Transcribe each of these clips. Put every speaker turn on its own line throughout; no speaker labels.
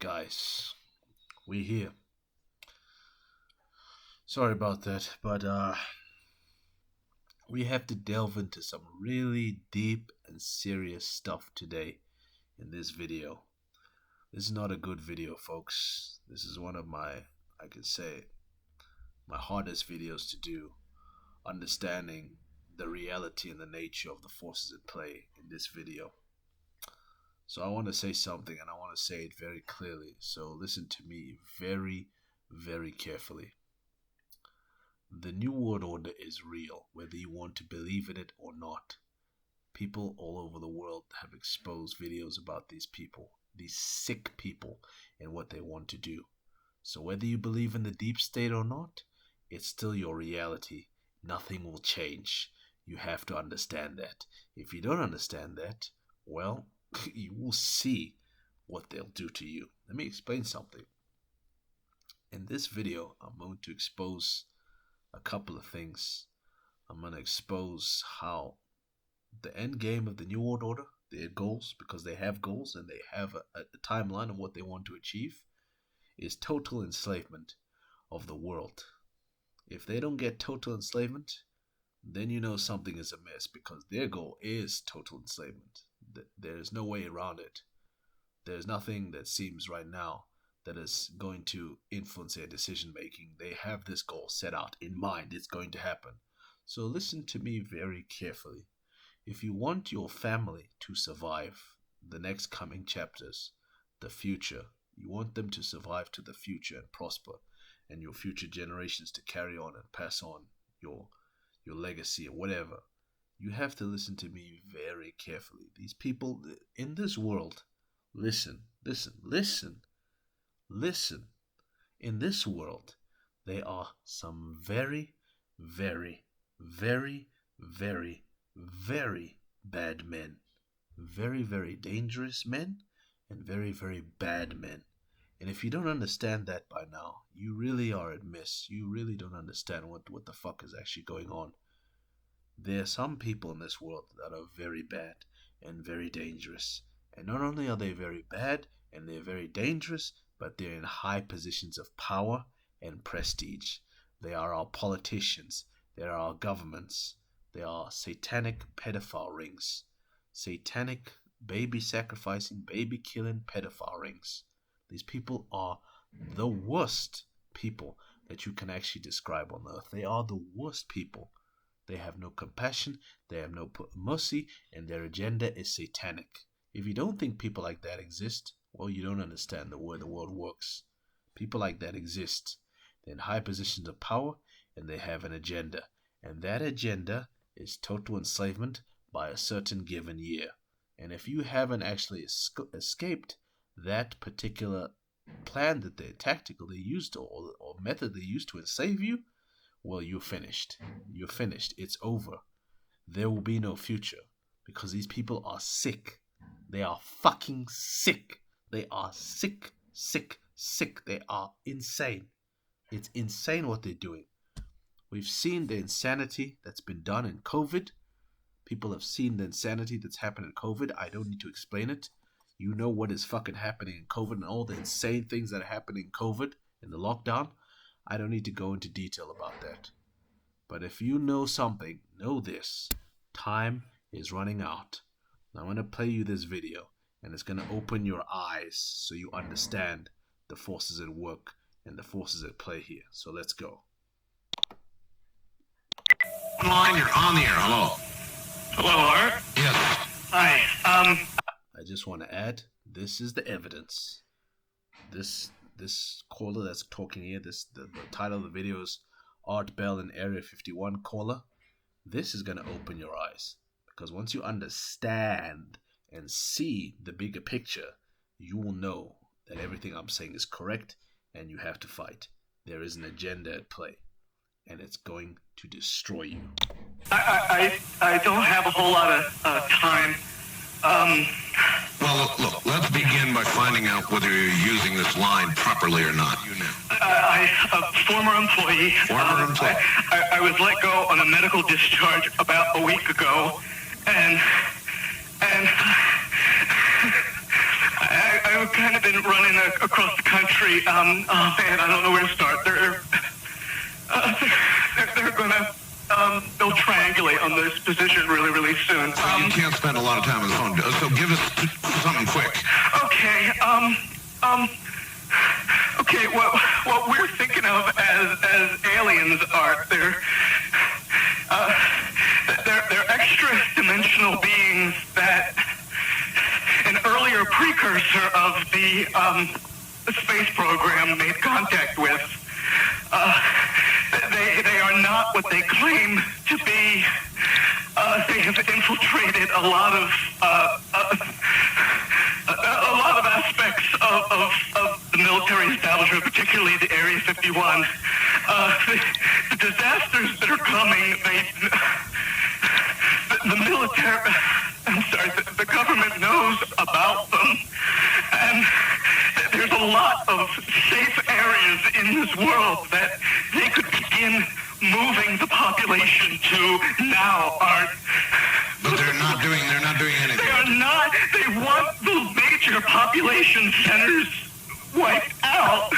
Guys, we here. Sorry about that, but we have to delve into some really deep and serious stuff today in this video. This is not a good video, folks. This is one of I could say, my hardest videos to do, understanding the reality and the nature of the forces at play in this video. So I want to say something and I want to say it very clearly. So listen to me very, very carefully. The New World Order is real, whether you want to believe in it or not. People all over the world have exposed videos about these people, these sick people, and what they want to do. So whether you believe in the deep state or not, it's still your reality. Nothing will change. You have to understand that. If you don't understand that, well, you will see what they'll do to you. Let me explain something. In this video, I'm going to expose a couple of things. I'm going to expose how the end game of the New World Order, their goals, because they have goals and they have a timeline of what they want to achieve, is total enslavement of the world. If they don't get total enslavement, then you know something is amiss, because their goal is total enslavement. There's no way around it. There's nothing that seems right now that is going to influence their decision making. They have this goal set out in mind. It's going to happen. So listen to me very carefully. If you want your family to survive the next coming chapters, the future, you want them to survive to the future and prosper, and your future generations to carry on and pass on your legacy or whatever, you have to listen to me very carefully. These people in this world, listen. In this world, they are some very, very, very, very, very bad men. Very, very dangerous men and very, very bad men. And if you don't understand that by now, you really are at miss. You really don't understand what the fuck is actually going on. There are some people in this world that are very bad and very dangerous. And not only are they very bad and they're very dangerous, but they're in high positions of power and prestige. They are our politicians. They are our governments. They are satanic pedophile rings. Satanic baby sacrificing, baby killing pedophile rings. These people are the worst people that you can actually describe on earth. They are the worst people. They have no compassion, they have no mercy, and their agenda is satanic. If you don't think people like that exist, well, you don't understand the way the world works. People like that exist. They're in high positions of power, and they have an agenda. And that agenda is total enslavement by a certain given year. And if you haven't actually escaped that particular plan that tactical they used or method they used to enslave you, well, you're finished. You're finished. It's over. There will be no future, because these people are sick. They are fucking sick. They are sick. They are insane. It's insane what they're doing. We've seen the insanity that's been done in COVID. People have seen the insanity that's happened in COVID. I don't need to explain it. You know what is fucking happening in COVID and all the insane things that are happening in COVID, in the lockdown. I don't need to go into detail about that. But if you know something, know this. Time is running out. I'm going to play you this video, and it's going to open your eyes so you understand the forces at work and the forces at play here. So let's go.
Line, you're on the air. Hello.
Hello, Art?
Yes.
Hi.
I just want to add, this is the evidence. This caller that's talking here, the title of the video is Art Bell in Area 51 caller. This is going to open your eyes, because once you understand and see the bigger picture, you will know that everything I'm saying is correct, and you have to fight. There is an agenda at play, and it's going to destroy you.
I don't have a whole lot of time.
Well, look, let's begin by finding out whether you're using this line properly or not.
A former employee.
Former employee.
I was let go on a medical discharge about a week ago, and I'm kind of been running across the country. Oh man, I don't know where to start. They're gonna they'll triangulate on this position really, really soon.
You can't spend a lot of time on the phone, so give us something quick.
Okay. Okay. What we're thinking of as aliens are they're extra-dimensional beings that an earlier precursor of the space program made contact with. They are not what they claim to be. They have infiltrated a lot of aspects of the military establishment, particularly the Area 51. The disasters that are coming, the military, I'm sorry, the government knows about them, and there's a lot of safe areas in this world that they could begin moving the population to now.
But they're not doing anything.
They are not. They want the major population centers wiped out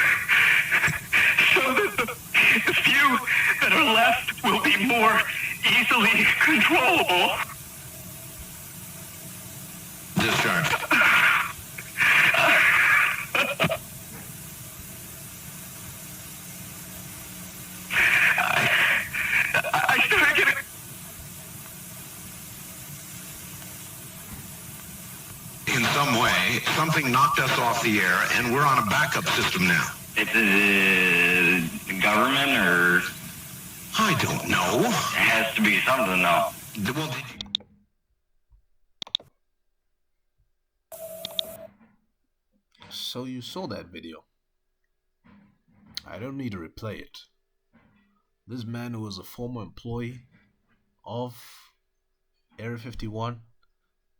so that the few that are left will be more easily controllable.
Discharge.
I started getting...
In some way, something knocked us off the air, and we're on a backup system now.
It's the government, or
I don't know.
it has to be something, though.
Well, did you...
So you saw that video. I don't need to replay it. This man who was a former employee of Area 51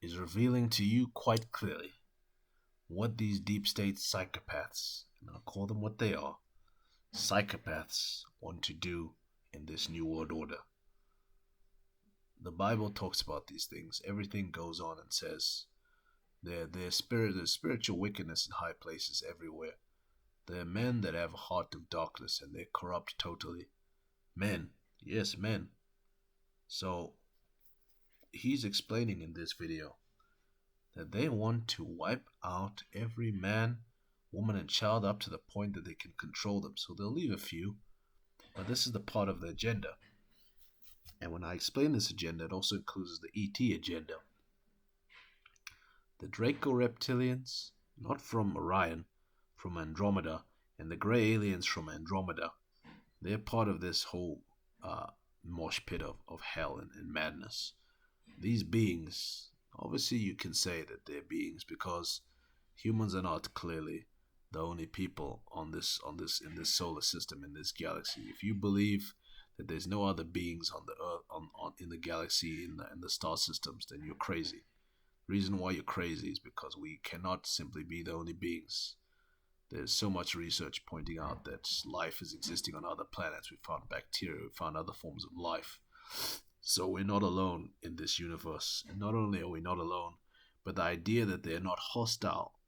is revealing to you quite clearly what these deep state psychopaths, and I'll call them what they are, psychopaths want to do in this new world order. The Bible talks about these things. Everything goes on and says there's spiritual wickedness in high places everywhere. There are men that have a heart of darkness and they're corrupt totally. Men. Yes, men. So he's explaining in this video that they want to wipe out every man, woman, and child up to the point that they can control them. So they'll leave a few, but this is the part of the agenda. And when I explain this agenda, it also includes the ET agenda. The Draco reptilians, not from Orion, from Andromeda, and the grey aliens from Andromeda, they're part of this whole mosh pit of hell and madness. These beings, obviously you can say that they're beings because humans are not clearly the only people in this solar system, in this galaxy. If you believe that there's no other beings on the earth, in the galaxy, in the star systems, then you're crazy. The reason why you're crazy is because we cannot simply be the only beings. There's so much research pointing out that life is existing on other planets. We found bacteria, we found other forms of life. So we're not alone in this universe. And not only are we not alone, but the idea that they're not hostile,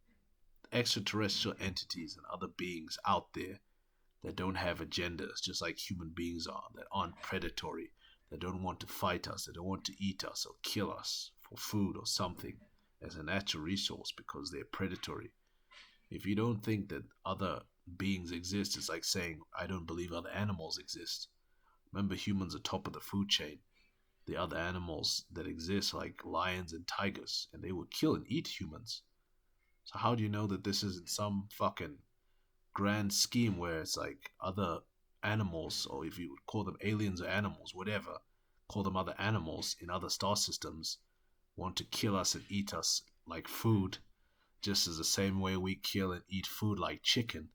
extraterrestrial entities and other beings out there that don't have agendas, just like human beings are, that aren't predatory, that don't want to fight us, that don't want to eat us or kill us for food or something as a natural resource because they're predatory. If you don't think that other beings exist, it's like saying, I don't believe other animals exist. Remember, humans are top of the food chain. The other animals that exist, like lions and tigers, and they would kill and eat humans. So how do you know that this isn't some fucking grand scheme where it's like other animals, or if you would call them aliens or animals, whatever, call them other animals in other star systems, want to kill us and eat us like food, just as the same way we kill and eat food like chicken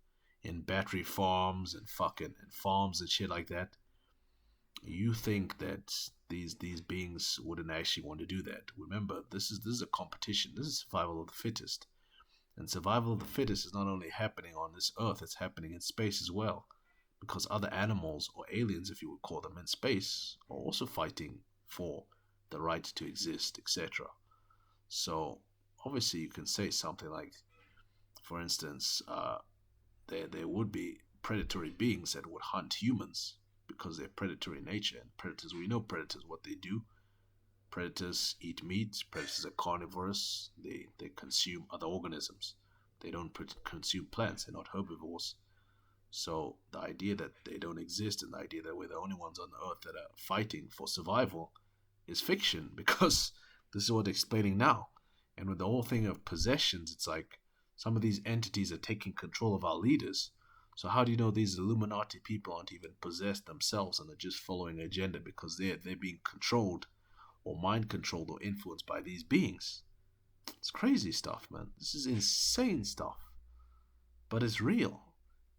in battery farms and fucking and farms and shit like that. You think that these beings wouldn't actually want to do that. Remember, this is a competition. This is survival of the fittest. And survival of the fittest is not only happening on this earth, it's happening in space as well. Because other animals, or aliens if you would call them, in space are also fighting for the right to exist, etc. So obviously you can say something like, For instance, there would be predatory beings that would hunt humans because they're predatory in nature. And predators, we know predators, what they do. Predators eat meat. Predators are carnivorous. They consume other organisms. They don't consume plants. They're not herbivores. So the idea that they don't exist and the idea that we're the only ones on Earth that are fighting for survival is fiction, because this is what they're explaining now. And with the whole thing of possessions, it's like some of these entities are taking control of our leaders. So how do you know these Illuminati people aren't even possessed themselves and are just following an agenda because they're being controlled or mind controlled or influenced by these beings? It's crazy stuff, man. This is insane stuff. But it's real.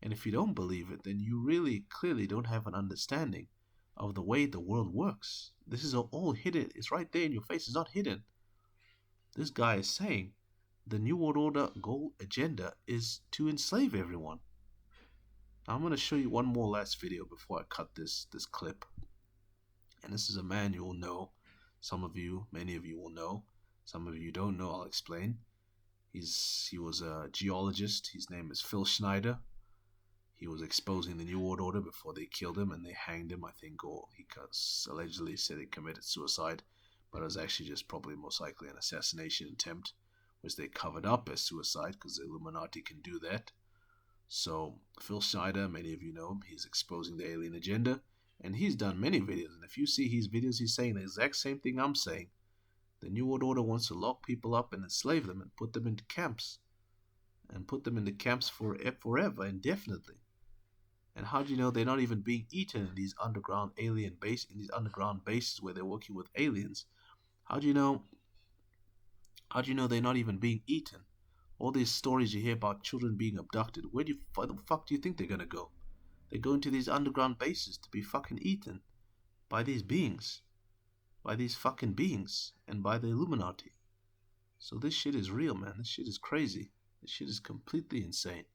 And if you don't believe it, then you really clearly don't have an understanding of the way the world works. This is all hidden. It's right there in your face. It's not hidden. This guy is saying the New World Order goal agenda is to enslave everyone. Now I'm going to show you one more last video before I cut this clip. And this is a man you will know. Some of you, many of you will know. Some of you don't know, I'll explain. He was a geologist. His name is Phil Schneider. He was exposing the New World Order before they killed him and they hanged him, I think, or he allegedly said he committed suicide, but it was actually just probably most likely an assassination attempt, which they covered up as suicide because the Illuminati can do that. So Phil Schneider, many of you know him, he's exposing the alien agenda, and he's done many videos, and if you see his videos, he's saying the exact same thing I'm saying. The New World Order wants to lock people up and enslave them and put them into camps. And put them into camps forever, indefinitely. And how do you know they're not even being eaten in these underground bases where they're working with aliens? How do you know they're not even being eaten? All these stories you hear about children being abducted, where the fuck do you think they're gonna go? They go into these underground bases to be fucking eaten by these beings. By these fucking beings and by the Illuminati. So this shit is real, man. This shit is crazy. This shit is completely insane.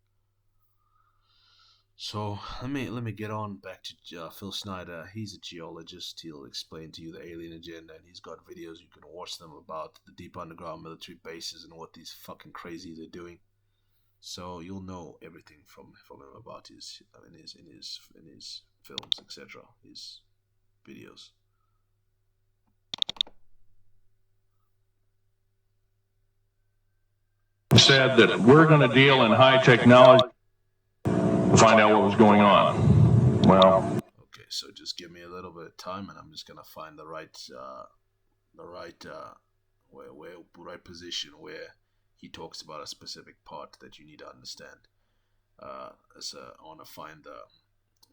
So let me get on back to Phil Schneider. He's a geologist. He'll explain to you the alien agenda, and he's got videos you can watch them about the deep underground military bases and what these fucking crazies are doing. So you'll know everything from him about his films, etc. His videos.
Said that we're going to deal in high technology to find out what was going on. Well,
okay, so just give me a little bit of time, and I'm just gonna find the right position where he talks about a specific part that you need to understand. I want to find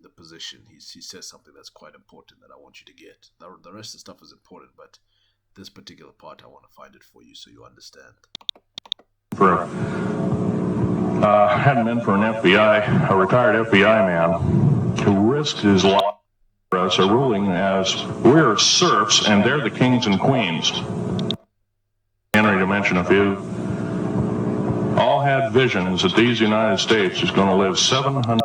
the position. He says something that's quite important that I want you to get. The rest of the stuff is important, but this particular part I want to find it for you so you understand.
Hadn't been for a retired FBI man who risked his life for us, are ruling as we're serfs and they're the kings and queens. Henry, to mention a few, all had visions that these United States is going to live 700.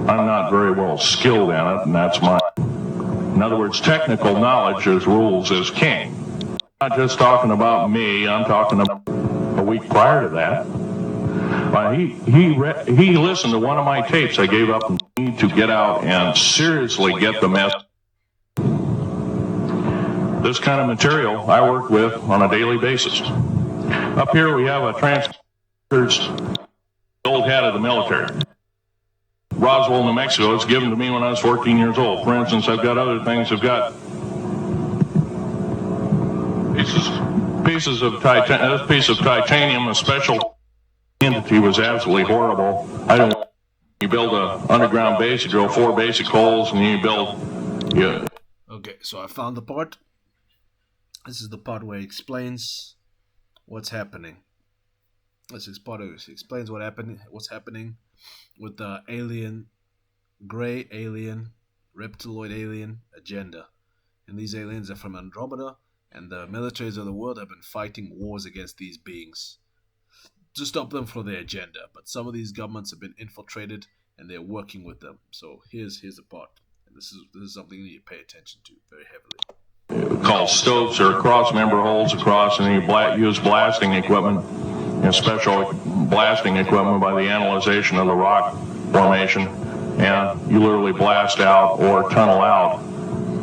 I'm not very well skilled in it, and that's mine. In other words, technical knowledge is rules as king. I'm not just talking about me, I'm talking about a week prior to that. He listened to one of my tapes. I gave up and need to get out and seriously get the message. This kind of material I work with on a daily basis. Up here we have a transfer's old head of the military. Roswell, New Mexico. It's given to me when I was 14 years old. For instance, I've got other things. I've got pieces of titanium. This piece of titanium, a special entity, was absolutely horrible. You build an underground base, you drill 4 basic holes, and you build. Yeah.
Okay, so I found the part. This is the part where he explains what's happening. This is part of it. He explains what's happening with the gray alien, reptiloid alien agenda. And these aliens are from Andromeda, and the militaries of the world have been fighting wars against these beings to stop them from their agenda. But some of these governments have been infiltrated, and they're working with them. So here's the part. And this is something you need to pay attention to very heavily.
Called stopes or cross member holes across, and you use blasting equipment. special blasting equipment by the analyzation of the rock formation, and you literally blast out or tunnel out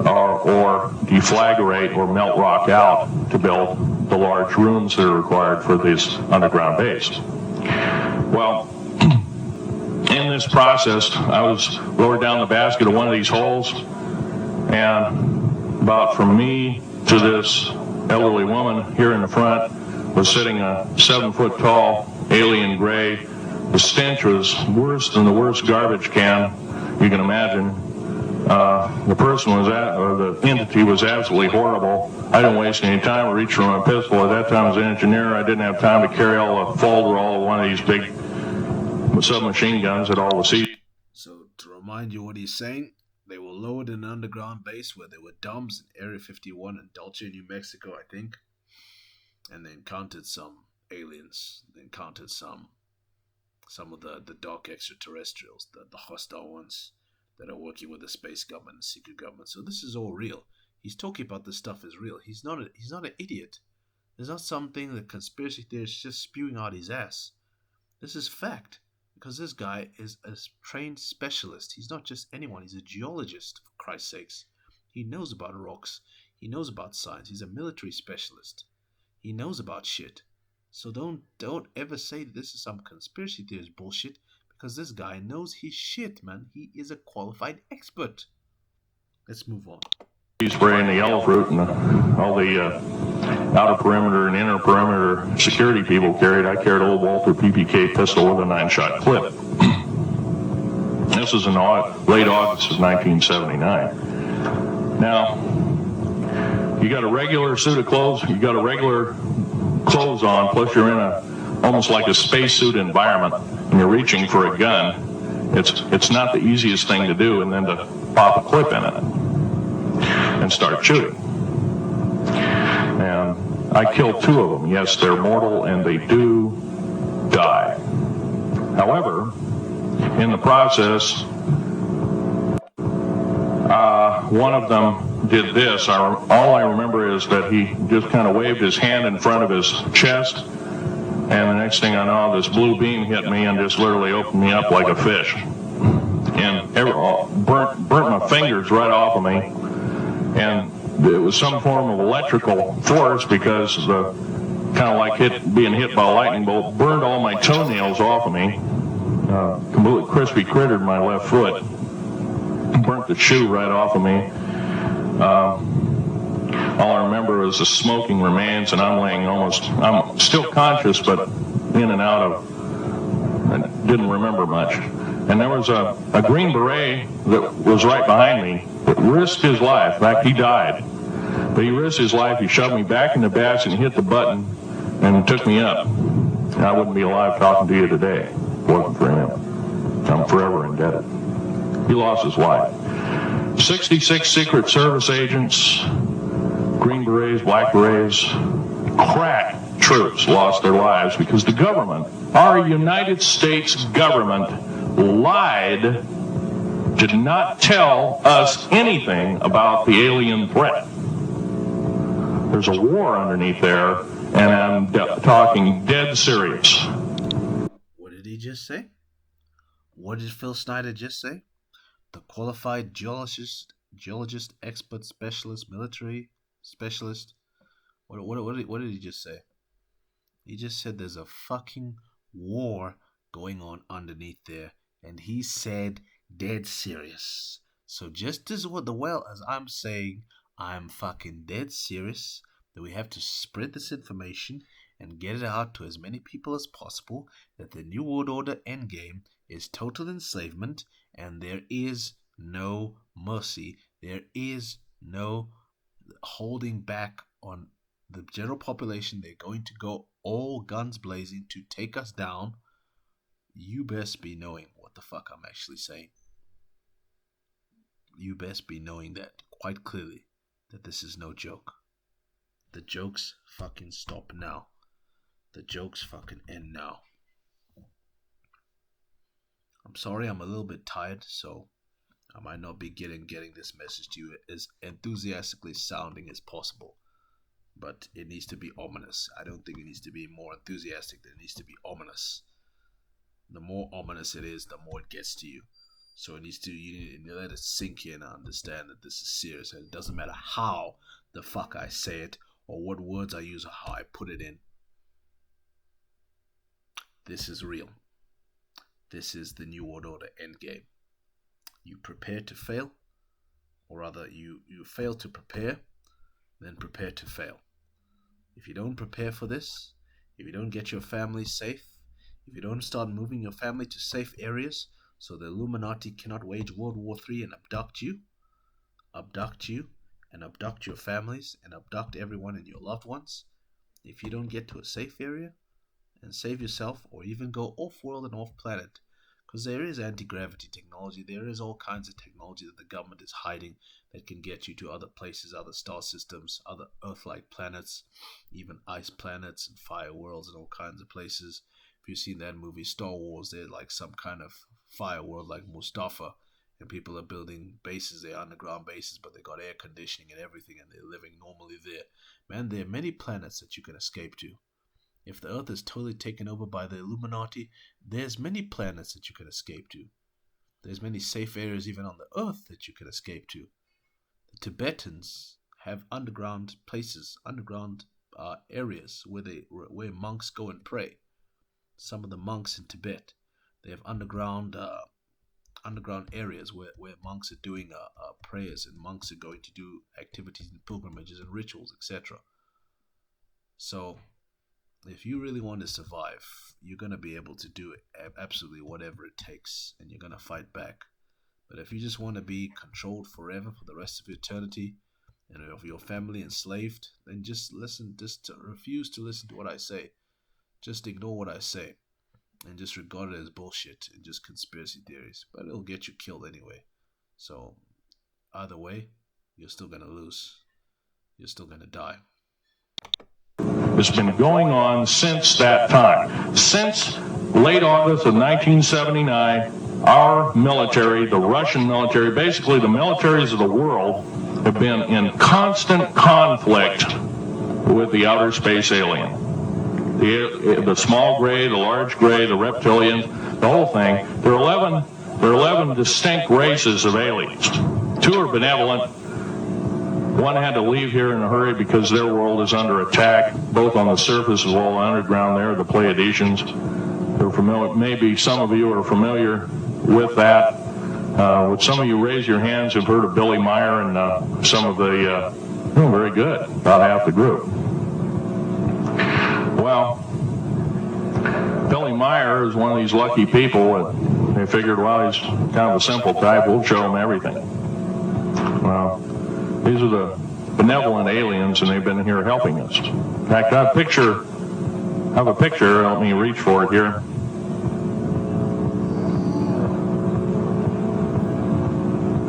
or deflagrate or melt rock out to build the large rooms that are required for this underground base. Well, in this process, I was lowered down the basket of one of these holes, and about from me to this elderly woman here in the front was sitting a 7-foot tall alien gray. The stench was worse than the worst garbage can you can imagine. The person was or the entity was absolutely horrible. I didn't waste any time. I reached for my pistol. At that time, I was an engineer. I didn't have time to carry all the folderol of one of these big submachine guns that all the seats.
So, to remind you what he's saying, they were lowered in an underground base where there were dumps in Area 51 in Dulce, New Mexico, I think. And they encountered some aliens. They encountered some of the dark extraterrestrials, the hostile ones that are working with the space government and secret government. So this is all real. He's talking about this stuff is real. He's not an idiot. There's not something that conspiracy theorists just spewing out his ass. This is fact. Because this guy is a trained specialist. He's not just anyone. He's a geologist, for Christ's sakes. He knows about rocks. He knows about science. He's a military specialist. He knows about shit. So don't ever say that this is some conspiracy theorist bullshit, because this guy knows his shit, man. He is a qualified expert. Let's move on.
Spray and the yellow fruit and all the outer perimeter and inner perimeter security people carried. I carried a little Walter PPK pistol with a 9-shot clip. This is in late August of 1979. Now, you got a regular suit of clothes, you got a regular clothes on, plus you're in almost like a spacesuit environment, and you're reaching for a gun. It's not the easiest thing to do, and then to pop a clip in it and start shooting. And I killed 2 of them. Yes, they're mortal and they do die. However, in the process, one of them did this. All I remember is that he just kind of waved his hand in front of his chest, and the next thing I know, this blue beam hit me and just literally opened me up like a fish. And burnt my fingers right off of me. And it was some form of electrical force, because the kind of like being hit by a lightning bolt burned all my toenails off of me. Completely crispy crittered my left foot. Burnt the shoe right off of me. All I remember is the smoking remains, and I'm still conscious, but in and out of, I didn't remember much. And there was a Green Beret that was right behind me that risked his life. In fact, he died. But he risked his life. He shoved me back in the basket and hit the button and took me up. And I wouldn't be alive talking to you today if it wasn't for him. I'm forever indebted. He lost his life. 66 Secret Service agents, Green Berets, Black Berets, crack troops lost their lives because the government, our United States government, lied, did not tell us anything about the alien threat. There's a war underneath there, and I'm talking dead serious.
What did he just say? What did Phil Snyder just say? The qualified geologist, expert, specialist, military specialist. What did he just say? He just said there's a fucking war going on underneath there, and he said dead serious. So just as well as I'm saying I'm fucking dead serious that we have to spread this information and get it out to as many people as possible that the New World Order Endgame is total enslavement, and there is no mercy. There is no holding back on the general population. They're going to go all guns blazing to take us down. You best be knowing what the fuck I'm actually saying. You best be knowing that quite clearly, that this is no joke. The jokes fucking stop now. The jokes fucking end now. I'm sorry, I'm a little bit tired, so I might not be getting this message to you as enthusiastically sounding as possible. but it needs to be ominous. I don't think it needs to be more enthusiastic. It needs to be ominous. The more ominous it is, the more it gets to you. So it needs to, you need to let it sink in and understand that this is serious. And it doesn't matter how the fuck I say it, or what words I use, or how I put it in. This is real. This is the New World Order Endgame. You prepare to fail, or rather you fail to prepare, then prepare to fail. If you don't prepare for this, if you don't get your family safe, if you don't start moving your family to safe areas so the Illuminati cannot wage World War III and abduct you, and abduct your families, and abduct everyone and your loved ones, if you don't get to a safe area and save yourself, or even go off-world and off-planet, because there is anti-gravity technology, there is all kinds of technology that the government is hiding that can get you to other places, other star systems, other Earth-like planets, even ice planets and fire worlds and all kinds of places. If you've seen that movie Star Wars, they're like some kind of fire world like Mustafa, and people are building bases, they're underground bases, but they got air conditioning and everything, and they're living normally there. Man, there are many planets that you can escape to. If the Earth is totally taken over by the Illuminati, there's many planets that you can escape to. There's many safe areas even on the Earth that you can escape to. The Tibetans have underground places, underground areas where monks go and pray. Some of the monks in Tibet, they have underground areas where monks are doing prayers, and monks are going to do activities and pilgrimages and rituals, etc. So if you really want to survive, you're going to be able to do absolutely whatever it takes, and you're going to fight back. But if you just want to be controlled forever for the rest of eternity, and of your family enslaved, then just refuse to listen to what I say. Just ignore what I say, and just regard it as bullshit and just conspiracy theories. But it'll get you killed anyway. So either way, you're still going to lose. You're still going to die.
It's been going on since that time. Since late August of 1979, our military, the Russian military, basically the militaries of the world, have been in constant conflict with the outer space alien. The small gray, the large gray, the reptilians, the whole thing. There are 11 distinct races of aliens. 2 are benevolent. 1 had to leave here in a hurry because their world is under attack, both on the surface as well as underground. There, the Pleiadians. They're familiar. Maybe some of you are familiar with that. Would some of you raise your hands who've heard of Billy Meyer and some of the... very good. About half the group. Well, Billy Meyer is one of these lucky people that they figured, well, he's kind of a simple type. We'll show him everything. Well, these are the benevolent aliens, and they've been here helping us. In fact, I have a picture. Let me reach for it here.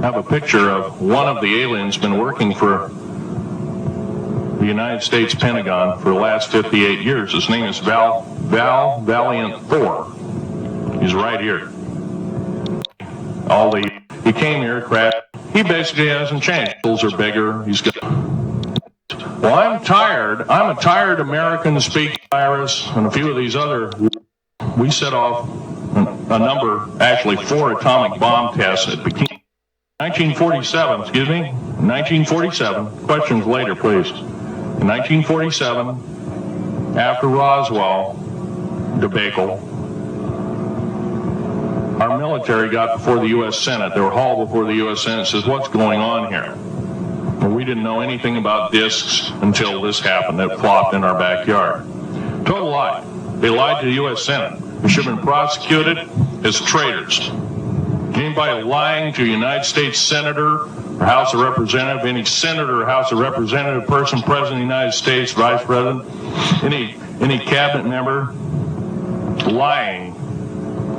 I have a picture of one of the aliens been working for the United States Pentagon for the last 58 years. His name is Val Valiant Thor. He's right here. He came here, crashed. He basically hasn't changed. Bills are bigger. He's got. Well, I'm tired. I'm a tired American speaking virus and a few of these other. We set off a number, actually 4 atomic bomb tests at Bikini. 1947, excuse me, 1947. Questions later, please. In 1947, after Roswell debacle, our military got before the U.S. Senate. They were hauled before the U.S. Senate and says, what's going on here? Well, we didn't know anything about discs until this happened. It flopped in our backyard. Total lie. They lied to the U.S. Senate. We should have been prosecuted as traitors. Anybody lying to a United States Senator or House of Representative, any Senator or House of Representative, person, President of the United States, Vice President, any cabinet member lying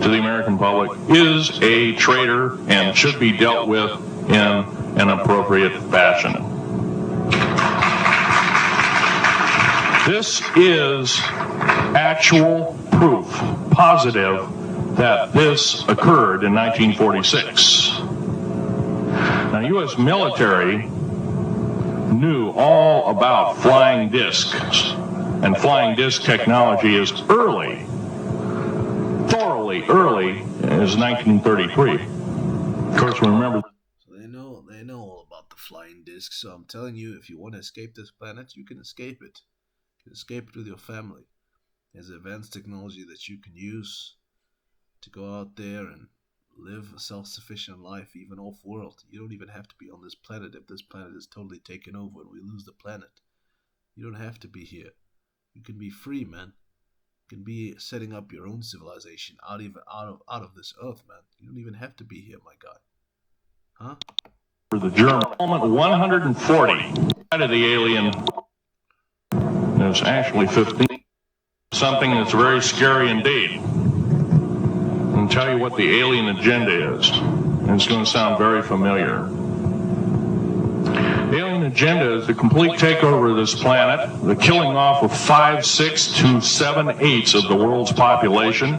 to the American public is a traitor and should be dealt with in an appropriate fashion. This is actual proof, positive, that this occurred in 1946. Now, U.S. military knew all about flying discs. And flying disc technology is thoroughly early as 1933. Of course, remember.
So they know all about the flying disc. So I'm telling you, if you want to escape this planet, you can escape it. You can escape it with your family. There's advanced technology that you can use to go out there and live a self-sufficient life, even off-world. You don't even have to be on this planet if this planet is totally taken over and we lose the planet. You don't have to be here. You can be free, man. You can be setting up your own civilization out of this earth, man. You don't even have to be here, my guy. Huh?
For the German element 140 out of the alien, there's actually 15. Something that's very scary indeed. And tell you what the alien agenda is. And it's going to sound very familiar. The alien agenda is the complete takeover of this planet, the killing off of 5, 6 to 7/8 of the world's population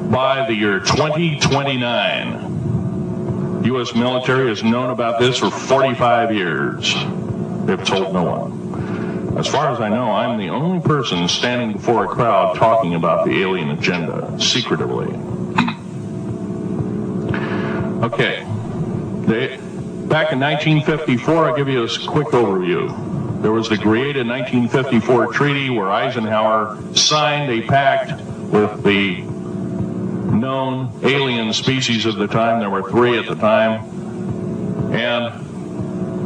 by the year 2029. U.S. military has known about this for 45 years. They've told no one. As far as I know, I'm the only person standing before a crowd talking about the alien agenda, secretively. Okay. Back in 1954, I'll give you a quick overview. There was the created 1954 treaty where Eisenhower signed a pact with the known alien species of the time. There were 3 at the time. And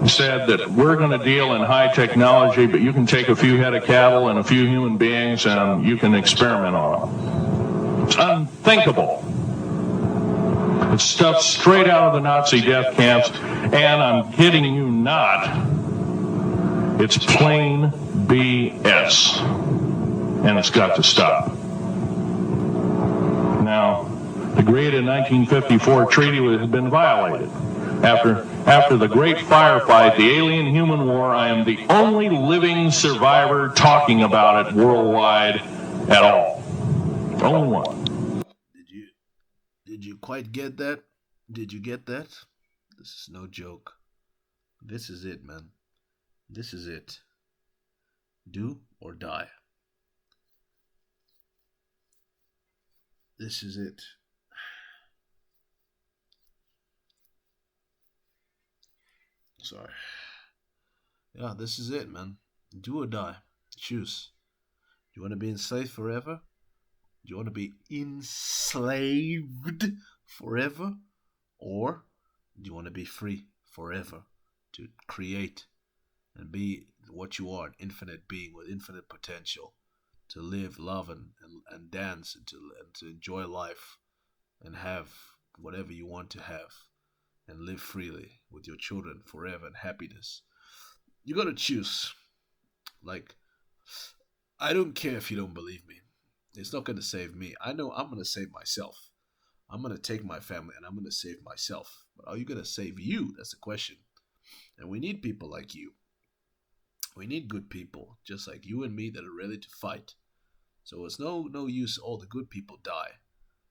said that we're going to deal in high technology, but you can take a few head of cattle and a few human beings and you can experiment on them. It's unthinkable. It's stuff straight out of the Nazi death camps, and I'm kidding you not, it's plain BS. And it's got to stop. Now, the created 1954 treaty has been violated. After the great firefight, the alien-human war, I am the only living survivor talking about it worldwide at all. Only one.
Did you quite get that? Did you get that? This is no joke. This is it, man. This is it. Do or die. This is it. Sorry. Yeah, this is it, man. Do or die. Choose. Do you want to be enslaved forever? Do you want to be enslaved forever? Or do you want to be free forever to create and be what you are, an infinite being with infinite potential, to live, love, and dance, and to enjoy life and have whatever you want to have and live freely with your children forever in happiness? You got to choose. Like, I don't care if you don't believe me. It's not going to save me. I know I'm going to save myself. I'm going to take my family and I'm going to save myself. But are you going to save you? That's the question. And we need people like you. We need good people, just like you and me, that are ready to fight. So it's no use all the good people die.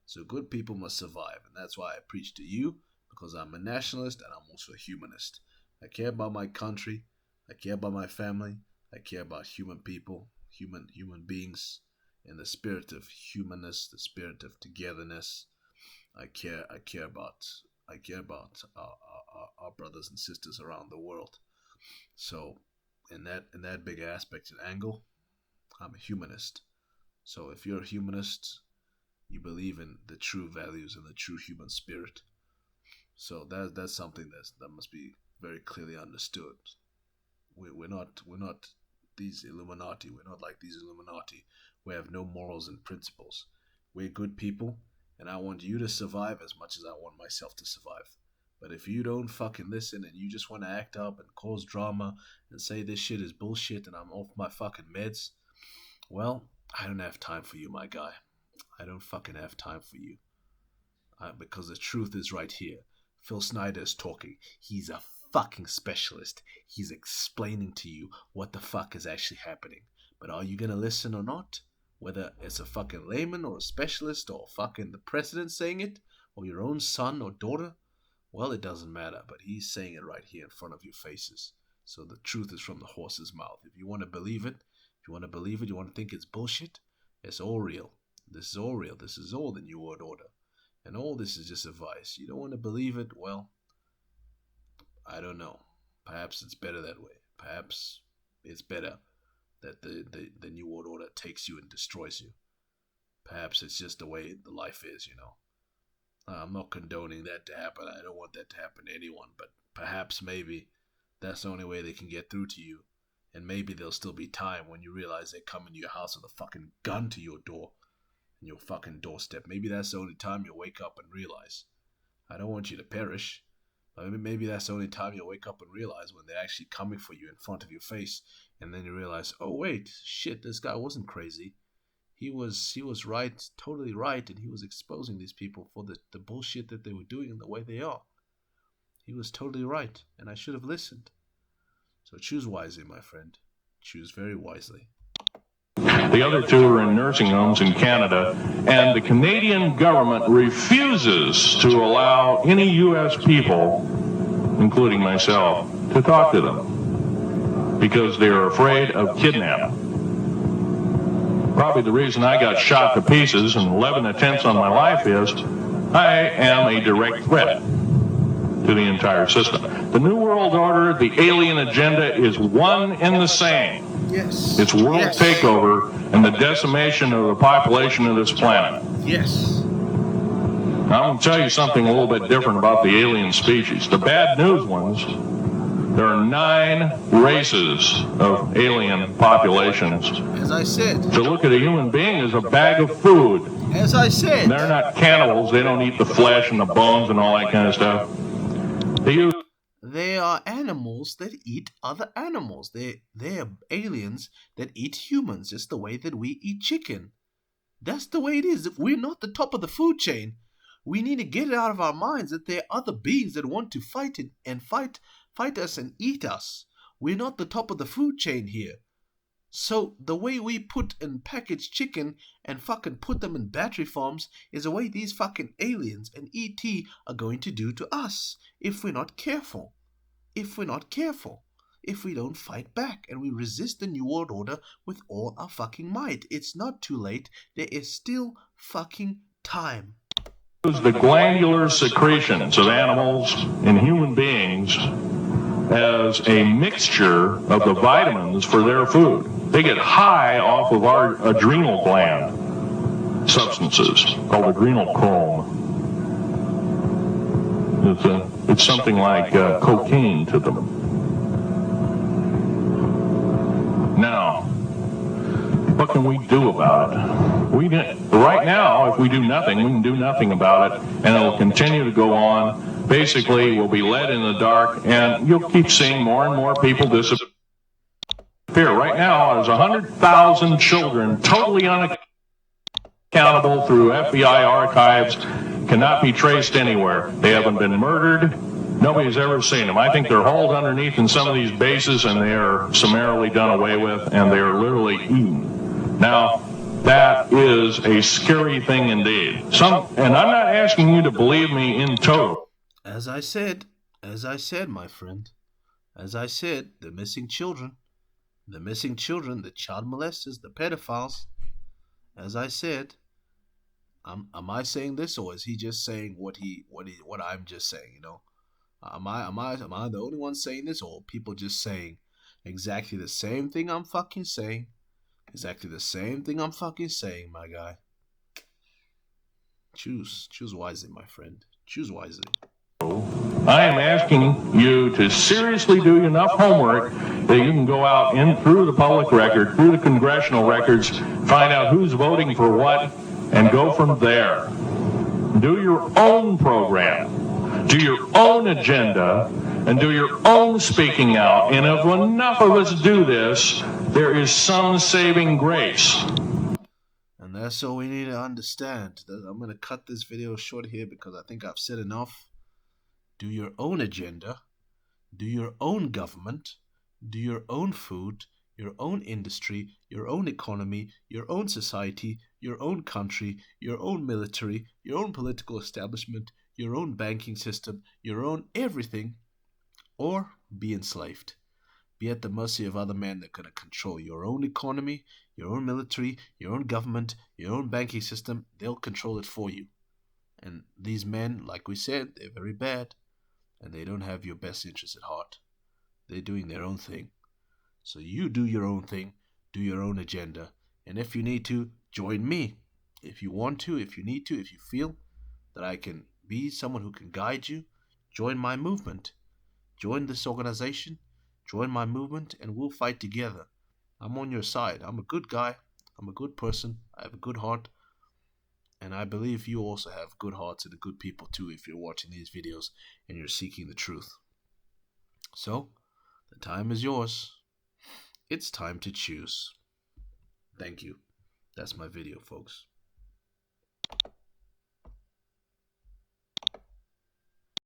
So good people must survive. And that's why I preach to you, because I'm a nationalist and I'm also a humanist. I care about my country. I care about my family. I care about human people, human beings, in the spirit of humanness, the spirit of togetherness. I care about our brothers and sisters around the world. So in that big aspect and angle, I'm a humanist. So if you're a humanist, you believe in the true values and the true human spirit. So that's something that must be very clearly understood. We're not these Illuminati. We're not like these Illuminati. We have no morals and principles. We're good people, and I want you to survive as much as I want myself to survive. But if you don't fucking listen and you just want to act up and cause drama and say this shit is bullshit and I'm off my fucking meds, well, I don't have time for you, my guy. I don't fucking have time for you. Because the truth is right here. Phil Snyder is talking. He's a fucking specialist. He's explaining to you what the fuck is actually happening. But are you gonna listen or not? Whether it's a fucking layman or a specialist or fucking the president saying it, or your own son or daughter, well, it doesn't matter. But he's saying it right here in front of your faces. So the truth is from the horse's mouth. If you want to believe it, you want to think it's bullshit, it's all real. This is all real. This is all the New World Order. And all this is just advice. You don't want to believe it? Well, I don't know. Perhaps it's better that way. Perhaps it's better that the New World Order takes you and destroys you. Perhaps it's just the way the life is, I'm not condoning that to happen. I don't want that to happen to anyone. But perhaps maybe that's the only way they can get through to you. And maybe there'll still be time when you realize they come into your house with a fucking gun to your door. And your fucking doorstep. Maybe that's the only time you'll wake up and realize. I don't want you to perish. Maybe that's the only time you'll wake up and realize when they're actually coming for you in front of your face. And then you realize, oh wait, shit, this guy wasn't crazy. He was right, totally right, and he was exposing these people for the bullshit that they were doing and the way they are. He was totally right, and I should have listened. So choose wisely, my friend. Choose very wisely.
The other two are in nursing homes in Canada, and the Canadian government refuses to allow any U.S. people, including myself, to talk to them because they're afraid of kidnapping. Probably the reason I got shot to pieces and 11 attempts on my life is I am a direct threat to the entire system. The New World Order, the alien agenda is one and the same.
Yes.
It's world takeover and the decimation of the population of this planet.
Yes.
Now, I'm going to tell you something a little bit different about the alien species. The bad news ones, there are 9 races of alien populations.
As I said.
To look at a human being as a bag of food.
As I said.
They're not cannibals. They don't eat the flesh and the bones and all that kind of stuff.
They are animals that eat other animals. They are aliens that eat humans, just the way that we eat chicken. That's the way it is. We're not the top of the food chain. We need to get it out of our minds that there are other beings that want to fight us and eat us. We're not the top of the food chain here. So the way we put and package chicken and fucking put them in battery farms is the way these fucking aliens and ET are going to do to us if we're not careful. If we're not careful. If we don't fight back and we resist the New World Order with all our fucking might. It's not too late. There is still fucking time.
The glandular secretions of animals and human beings as a mixture of the vitamins for their food. They get high off of our adrenal gland substances called adrenal chrome. It's something like cocaine to them. Now, what can we do about it? Right now, if we do nothing, we can do nothing about it, and it'll continue to go on. Basically, we'll be led in the dark, and you'll keep seeing more and more people disappear. Right now, there's 100,000 children totally unaccountable through FBI archives, cannot be traced anywhere. They haven't been murdered. Nobody's ever seen them. I think they're hauled underneath in some of these bases, and they are summarily done away with, and they are literally eaten. Now, that is a scary thing indeed. And I'm not asking you to believe me in total.
As I said, my friend, the missing children, the child molesters, the pedophiles. As I said, am I saying this, or is he just saying what I'm just saying? Am I the only one saying this, or people just saying exactly the same thing I'm fucking saying? Exactly the same thing I'm fucking saying, my guy. Choose wisely, my friend. Choose wisely.
I am asking you to seriously do enough homework that you can go out in through the public record, through the congressional records, find out who's voting for what, and go from there. Do your own program. Do your own agenda, and do your own speaking out. And if enough of us do this, there is some saving grace.
And that's all we need to understand. I'm going to cut this video short here because I think I've said enough. Do your own agenda. Do your own government. Do your own food, your own industry, your own economy, your own society, your own country, your own military, your own political establishment, your own banking system, your own everything, or be enslaved. be at the mercy of other men that are going to control your own economy, your own military, your own government, your own banking system. They'll control it for you. And these men, like we said, they're very bad, and they don't have your best interests at heart. They're doing their own thing. So you do your own thing, do your own agenda, and if you need to, join me. If you want to, if you need to, if you feel that I can be someone who can guide you, join my movement. Join this organization, join my movement, and we'll fight together. I'm on your side. I'm a good guy. I'm a good person. I have a good heart. And I believe you also have good hearts and good people too if you're watching these videos and you're seeking the truth. So, the time is yours. It's time to choose. Thank you. That's my video, folks.